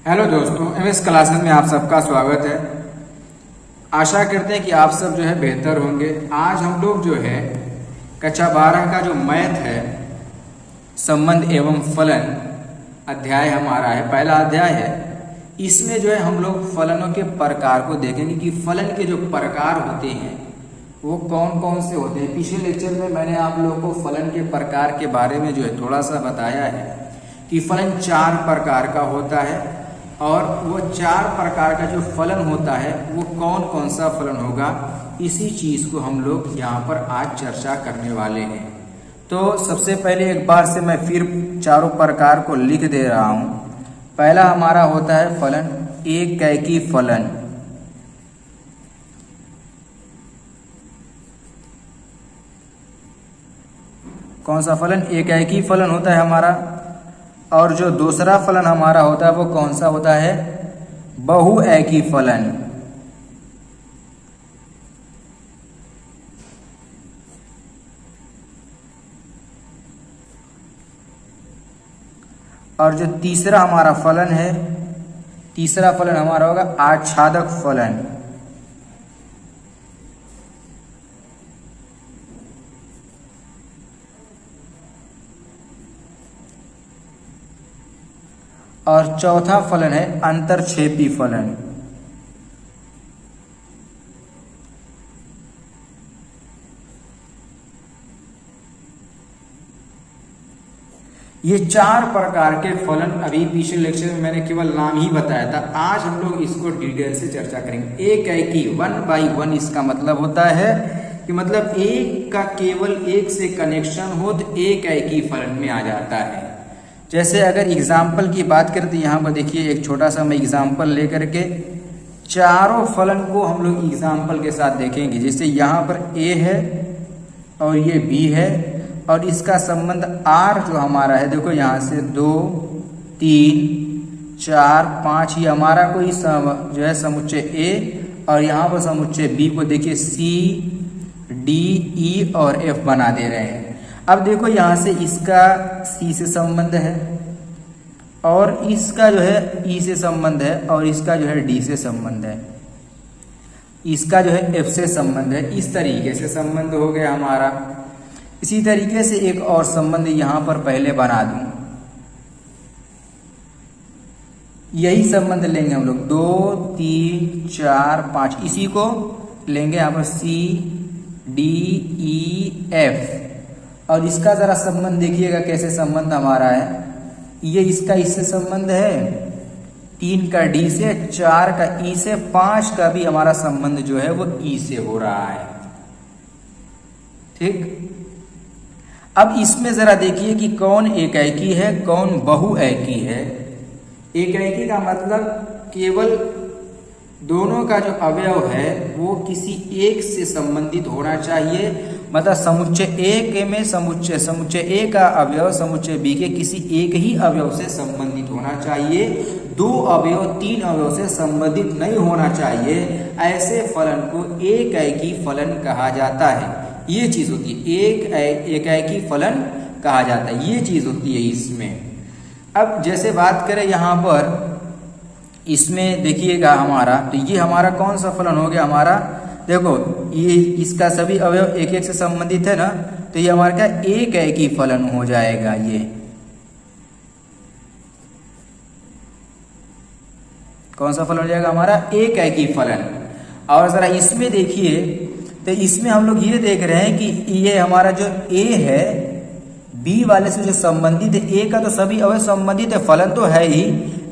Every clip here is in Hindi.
हेलो दोस्तों, एमएस क्लासेस में आप सबका स्वागत है। आशा करते हैं कि आप सब जो है बेहतर होंगे। आज हम लोग जो है कक्षा 12 का जो मैथ है, संबंध एवं फलन अध्याय हमारा है, पहला अध्याय है। इसमें जो है हम लोग फलनों के प्रकार को देखेंगे कि फलन के जो प्रकार होते हैं वो कौन कौन से होते हैं। पिछले लेक्चर में मैंने आप लोगों को फलन के प्रकार के बारे में जो है थोड़ा सा बताया है कि फलन 4 प्रकार का होता है और वो 4 प्रकार का जो फलन होता है वो कौन कौन सा फलन होगा, इसी चीज को हम लोग यहाँ पर आज चर्चा करने वाले हैं। तो सबसे पहले एक बार से मैं फिर चारों प्रकार को लिख दे रहा हूँ। पहला हमारा होता है फलन एकैकी फलन। कौन सा फलन? एकैकी फलन होता है हमारा। और जो दूसरा फलन हमारा होता है वो कौन सा होता है? बहुएकी फलन। और जो तीसरा हमारा फलन है, तीसरा फलन हमारा होगा आच्छादक फलन। और चौथा फलन है अंतरक्षेपी फलन। ये 4 प्रकार के फलन अभी पिछले लेक्चर में मैंने केवल नाम ही बताया था। आज हम लोग इसको डिटेल से चर्चा करेंगे। एकैकी 1 बाई 1 इसका मतलब होता है कि मतलब एक का केवल एक से कनेक्शन हो तो एकैकी फलन में आ जाता है। जैसे अगर एग्जाम्पल की बात करें तो यहाँ पर देखिए एक छोटा सा मैं एग्जाम्पल लेकर के चारों फलन को हम लोग एग्जाम्पल के साथ देखेंगे। जैसे यहाँ पर a है और ये b है और इसका संबंध r जो हमारा है, देखो यहाँ से 2 3 4 5 ये हमारा कोई जो है समुच्चय a और यहाँ पर समुच्चय b को देखिए c d e और f बना दे रहे हैं। अब देखो यहाँ से इसका C से संबंध है और इसका जो है E से संबंध है और इसका जो है D से संबंध है, इसका जो है F से संबंध है। इस तरीके से संबंध हो गया हमारा। इसी तरीके से एक और संबंध यहाँ पर पहले बना दूं। यही संबंध लेंगे हम लोग 2 3 4 5, इसी को लेंगे यहाँ पर C D E F और इसका जरा संबंध देखिएगा कैसे संबंध हमारा है। ये इसका इससे संबंध है, 3 का D से, 4 का E से, 5 का भी हमारा संबंध जो है वो E से हो रहा है। ठीक, अब इसमें जरा देखिए कि कौन एकैकी है कौन बहुएकी है। एकैकी का मतलब केवल दोनों का जो अवयव है वो किसी एक से संबंधित होना चाहिए। मतलब समुच्चय A के में समुच्चय A का अवयव समुच्चय B के किसी एक ही अवयव से संबंधित होना चाहिए। 2 अवयव 3 अवयव से संबंधित नहीं होना चाहिए। ऐसे फलन को एकैकी फलन कहा जाता है। ये चीज होती है एकैकी फलन कहा जाता है, ये चीज होती है इसमें। अब जैसे बात करें यहाँ पर, इसमें देखिएगा हमारा, तो ये हमारा कौन सा फलन हो गया हमारा? देखो ये इसका सभी अवयव एक एक से संबंधित है ना, तो ये हमारा क्या एकैकी फलन हो जाएगा। ये कौन सा फलन हो जाएगा हमारा? एकैकी फलन। और जरा इसमें देखिए तो इसमें हम लोग ये देख रहे हैं कि ये हमारा जो a है b वाले से जो संबंधित है, a का तो सभी अवयव संबंधित है, फलन तो है ही,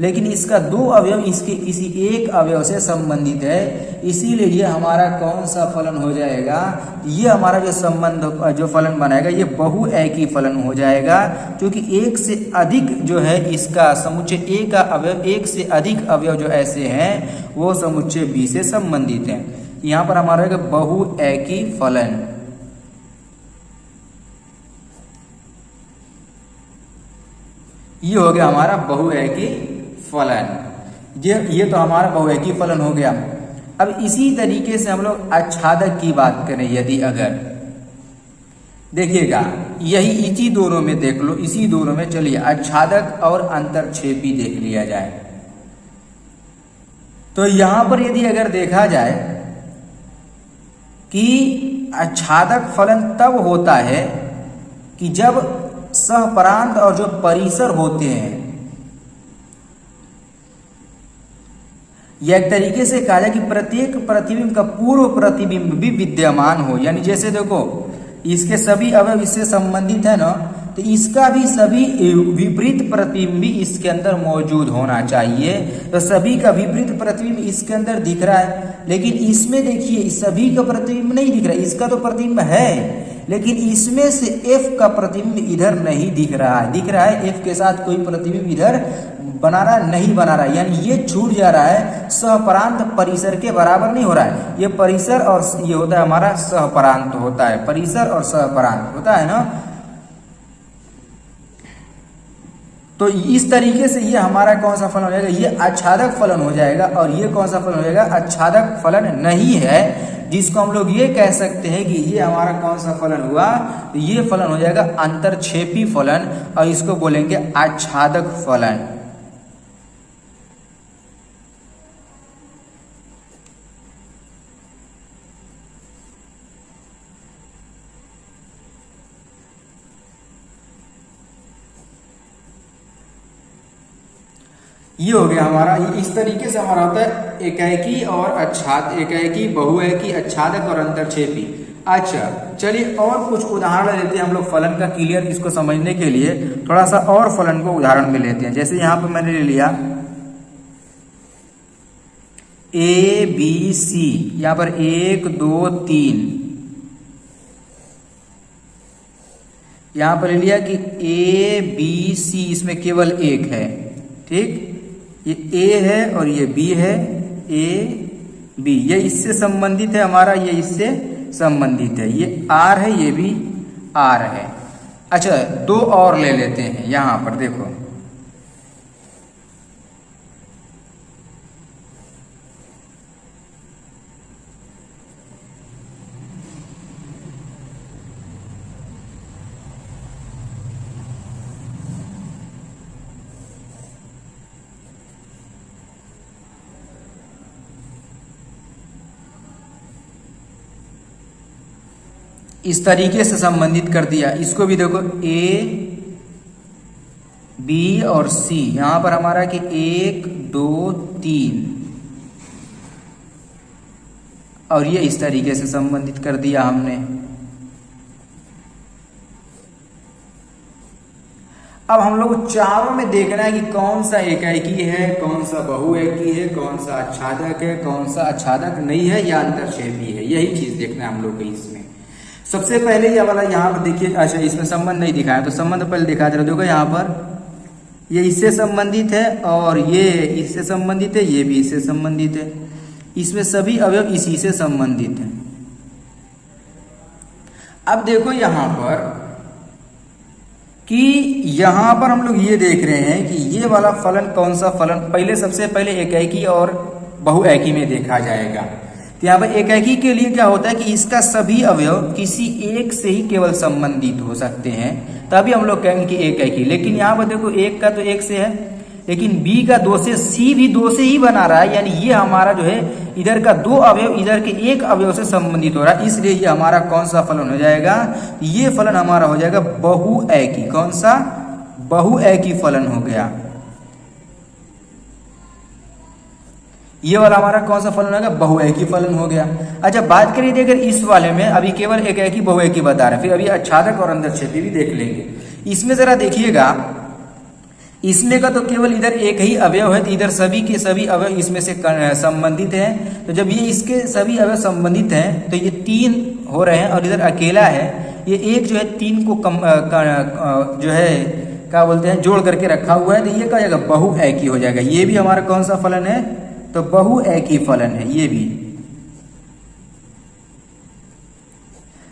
लेकिन इसका 2 अवयव इसके किसी एक अवयव से संबंधित है, इसीलिए ये हमारा कौन सा फलन हो जाएगा? ये हमारा जो संबंध जो फलन बनाएगा ये बहुएकी फलन हो जाएगा, क्योंकि एक से अधिक जो है इसका समुच्चय A का अवयव, एक से अधिक अवयव जो ऐसे हैं वो समुच्चय B से संबंधित हैं। यहाँ पर हमारा बहुएकी फलन। ये हो गया हमारा बहुएकी फलन। ये तो हमारा बहुएकी फलन हो गया। अब इसी तरीके से हम लोग आच्छादक की बात करें, यदि अगर देखिएगा यही इसी दोनों में देख लो, इसी दोनों में चलिए आच्छादक और अंतरक्षेपी देख लिया जाए। तो यहां पर यदि अगर देखा जाए कि आच्छादक फलन तब होता है कि जब सहप्रांत और जो परिसर होते हैं, यह एक तरीके से कहा जाए कि प्रत्येक प्रतिबिंब का पूर्व प्रतिबिंब भी विद्यमान हो। यानी जैसे देखो इसके सभी अवयव इससे संबंधित है ना, तो इसका भी सभी विपरीत प्रतिबिंब भी इसके अंदर मौजूद होना चाहिए। तो सभी का विपरीत प्रतिबिंब इसके अंदर दिख रहा है, लेकिन इसमें देखिए सभी का प्रतिबिंब नहीं दिख रहा है। इसका तो प्रतिबिंब है, लेकिन इसमें से F का प्रतिबिंब इधर नहीं दिख रहा है। दिख रहा है F के साथ कोई प्रतिबिंब इधर नहीं बना रहा है, यानी ये छूट जा रहा है, सहप्रांत परिसर के बराबर नहीं हो रहा है। ये परिसर और ये होता है हमारा सहप्रांत होता है, परिसर और सहप्रांत होता है ना। तो इस तरीके से ये हमारा कौन सा फलन हो जाएगा, ये आच्छादक फलन हो जाएगा। और ये कौन सा फलन हो जाएगा, आच्छादक फलन नहीं है, जिसको हम लोग ये कह सकते हैं कि ये हमारा कौन सा फलन हुआ, तो ये फलन हो जाएगा अंतरक्षेपी फलन, और इसको बोलेंगे आच्छादक फलन। ये हो गया हमारा, इस तरीके से हमारा होता है एकाएकी और एकाएकी, बहुएकी, आच्छादक और अंतरक्षेपी। अच्छा चलिए और कुछ उदाहरण लेते हैं हम लोग फलन का, क्लियर इसको समझने के लिए थोड़ा सा और फलन को उदाहरण में लेते हैं। जैसे यहां पर मैंने ले लिया ABC, यहां पर 1 2 3, यहां पर ले लिया कि ABC, इसमें केवल एक है, ठीक, ये A है और ये B है, AB, ये इससे संबंधित है हमारा, ये इससे संबंधित है, ये R है, ये भी R है। अच्छा दो और ले लेते हैं, यहां पर देखो इस तरीके से संबंधित कर दिया। इसको भी देखो A B और C, यहां पर हमारा कि 1 2 3, और ये इस तरीके से संबंधित कर दिया हमने। अब हम लोग चारों में देखना है कि कौन सा एकाएकी है, कौन सा बहुएकी है, कौन सा आच्छादक है, कौन सा आच्छादक नहीं है या अंतरक्षेपी है, यही चीज देखना है हम लोग को इसमें। सबसे पहले ये वाला यहाँ पर देखिए, अच्छा इसमें संबंध नहीं दिखाया तो संबंध पहले दिखा दे, देखो यहाँ पर ये इससे संबंधित है और ये इससे संबंधित है, ये भी इससे संबंधित है, इसमें सभी अवयव इसी से संबंधित हैं। अब देखो यहाँ पर कि यहाँ पर हम लोग ये देख रहे हैं कि ये वाला फलन कौन सा फलन, पहले सबसे पहले एकाएकी और बहुएकी में देखा जाएगा। तो यहाँ पर एकाएकी के लिए क्या होता है कि इसका सभी अवयव किसी एक से ही केवल संबंधित हो सकते हैं, तभी हम लोग कहेंगे कि एकाएकी। लेकिन यहाँ पर देखो एक का तो एक से है, लेकिन B का 2 से, C भी 2 से ही बना रहा है, यानी ये हमारा जो है इधर का 2 अवयव इधर के एक अवयव से संबंधित हो रहा है, इसलिए ये हमारा कौन सा फलन हो जाएगा, ये फलन हमारा हो जाएगा बहुएकी। कौन सा, बहुएकी फलन हो गया। ये वाला हमारा कौन सा फलन होगा, बहुएकी फलन हो गया। अच्छा बात करिए अगर इस वाले में अभी केवल एकाएकी बहुएकी बता रहे हैं, फिर अभी आच्छादक और अंतरक्षेपी भी देख लेंगे। इसमें जरा देखिएगा, इसमें का तो केवल इधर एक ही अवयव है, तो इधर सभी के सभी अवयव इसमें से संबंधित हैं। तो जब ये इसके सभी अवयव संबंधित हैं तो ये 3 हो रहे हैं, और इधर अकेला है, ये एक जो है 3 को जो है क्या बोलते हैं जोड़ करके रखा हुआ है, तो ये क्या हो जाएगा, बहुएकी हो जाएगा। ये भी हमारा कौन सा फलन है, तो बहुएकी फलन है ये भी।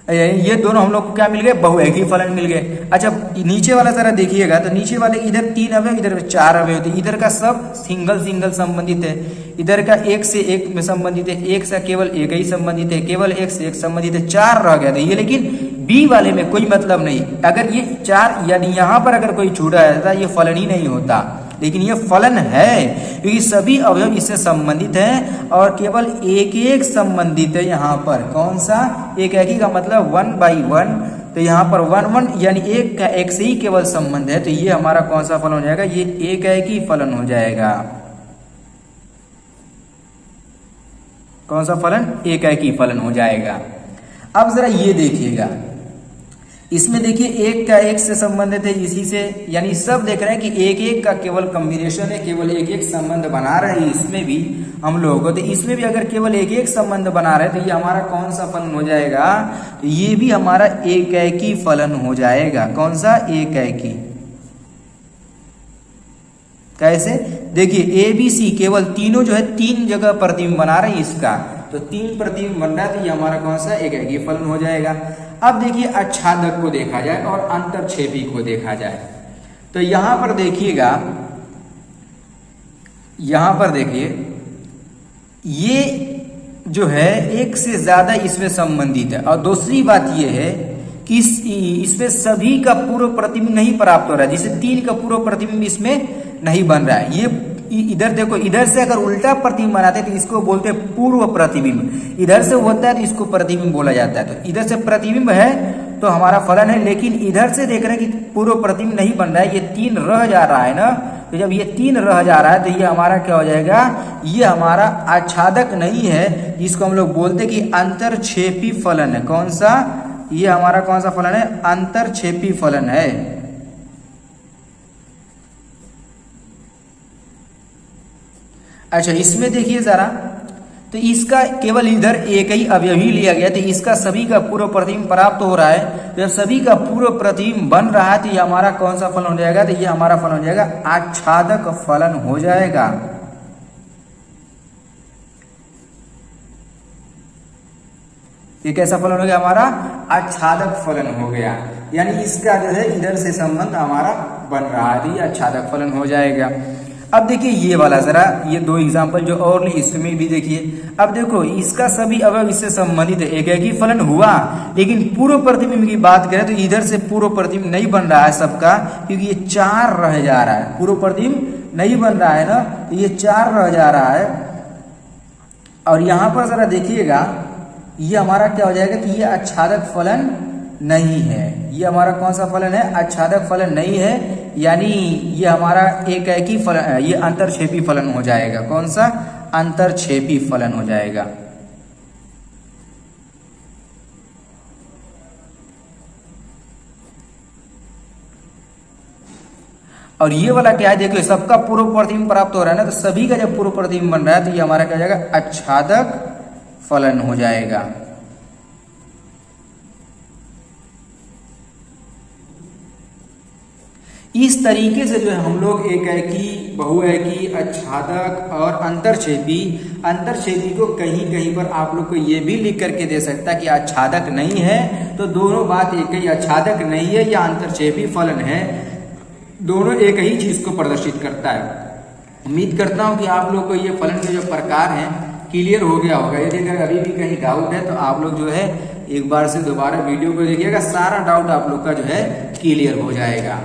ये दोनों हम लोग को क्या मिल गए, बहुएकी फलन मिल गए। अच्छा नीचे वाला जरा देखिएगा, तो नीचे वाले इधर 3 अवयव, इधर 4 अवयव थे, इधर का सब सिंगल संबंधित है, इधर का एक से एक में संबंधित है, एक से केवल एक ही संबंधित है, केवल एक से एक संबंधित है, 4 रह गया था ये। लेकिन B वाले में कोई मतलब नहीं, अगर ये 4 यानी यहाँ पर अगर कोई छूटा रहता ये फलन ही नहीं होता। लेकिन ये फलन है क्योंकि सभी अवयव इससे संबंधित हैं और केवल एक एक संबंधित है यहाँ पर। कौन सा? एकाकी का मतलब 1/1, तो यहाँ पर 1 यानी एक का एक से ही केवल संबंध है, तो ये हमारा कौन सा फलन हो जाएगा? ये एकाकी फलन हो जाएगा। कौन सा फलन? एकाकी फलन हो जाएगा। अब जरा ये देखिएगा, इसमें देखिए एक का एक से संबंधित है, इसी से यानी सब देख रहे हैं कि एक एक का केवल कॉम्बिनेशन है, केवल एक एक संबंध बना रहे हैं इसमें भी हम लोगों को। तो इसमें भी अगर केवल एक एक संबंध बना रहे हैं तो ये हमारा कौन सा फलन हो जाएगा? तो ये भी हमारा एकाकी फलन हो जाएगा। कौन सा? एकाकी। कैसे? देखिए ए बी सी केवल तीनों जो है तीन जगह प्रतिबिंब बना रहे हैं इसका, तो 3 प्रतिबिंब बन रहा है, तो ये हमारा कौन सा? एकाकी फलन हो जाएगा। अब देखिए आच्छादक को देखा जाए और अंतरछेपी को देखा जाए, तो यहां पर देखिएगा, यहां पर देखिए ये जो है एक से ज्यादा इसमें संबंधित है, और दूसरी बात ये है कि इसमें सभी का पूर्व प्रतिबिंब नहीं प्राप्त हो रहा है, जिसे 3 का पूर्व प्रतिबिंब इसमें नहीं बन रहा है। ये इधर देखो, इधर से अगर उल्टा प्रतिबिंब बनाते हैं तो इसको बोलते हैं पूर्व प्रतिबिंब, इधर से होता है तो इसको प्रतिबिंब बोला जाता है। तो इधर से प्रतिबिंब है तो हमारा फलन है, लेकिन इधर से देख रहे हैं कि पूर्व प्रतिबिंब नहीं बन रहा है, ये 3 रह जा रहा है ना, तो जब ये 3 रह जा रहा है तो ये हमारा क्या हो जाएगा? ये हमारा आच्छादक नहीं है, जिसको हम लोग बोलते हैं कि अंतरछेपी फलन है। कौन सा? ये हमारा कौन सा फलन है? अंतरछेपी फलन है। अच्छा, इसमें देखिए जरा, तो इसका केवल इधर एक ही अवयव ही लिया गया, तो इसका सभी का पूर्व प्रतिबिंब प्राप्त हो रहा है। जब सभी का पूर्व प्रतिबिंब बन रहा है तो ये हमारा कौन सा फलन हो जाएगा? तो ये हमारा फलन हो जाएगा आच्छादक फलन हो जाएगा। ये कैसा फलन हो गया? हमारा आच्छादक फलन हो गया, यानी इसका जो है इधर से संबंध हमारा बन रहा है, तो ये आच्छादक फलन हो जाएगा। अब देखिए ये वाला, जरा ये 2 एग्जांपल जो और नहीं, इसमें भी देखिए। अब देखो इसका सभी अवयव इससे संबंधित है, एकाकी फलन हुआ, लेकिन पूर्व प्रतिबिंब की बात करें तो इधर से पूर्व प्रतिबिंब नहीं बन रहा है सबका, क्योंकि ये 4 रह जा रहा है, पूर्व प्रतिबिंब नहीं बन रहा है ना, तो ये 4 रह जा रहा है। और यहां पर जरा देखिएगा, ये हमारा क्या हो जाएगा कि ये आच्छादक फलन नहीं है। ये हमारा कौन सा फलन है? आच्छादक फलन नहीं है, यानी ये हमारा एकाकी फलन है, ये अंतरछेपी फलन हो जाएगा। कौन सा? अंतरछेपी फलन हो जाएगा। और ये वाला क्या है? देखो सबका पूर्व प्रतिबिंब प्राप्त हो रहा है ना, तो सभी का जब पूर्व प्रतिबिंब बन रहा है तो ये हमारा क्या हो जाएगा? आच्छादक फलन हो जाएगा। इस तरीके से जो है हम लोग एकाकी, बहुएकी, आच्छादक और अंतरछेपी को कहीं कहीं पर आप लोग को ये भी लिख करके दे सकता है कि आच्छादक नहीं है, तो दोनों बात एक ही, आच्छादक नहीं है या अंतरछेपी फलन है, दोनों एक ही चीज को प्रदर्शित करता है। उम्मीद करता हूं कि आप लोग को ये फलन के जो प्रकार हैं क्लियर हो गया होगा। यदि अगर अभी भी कहीं डाउट है तो आप लोग जो है एक बार से दोबारा वीडियो को देखिएगा, सारा डाउट आप लोग का जो है क्लियर हो जाएगा।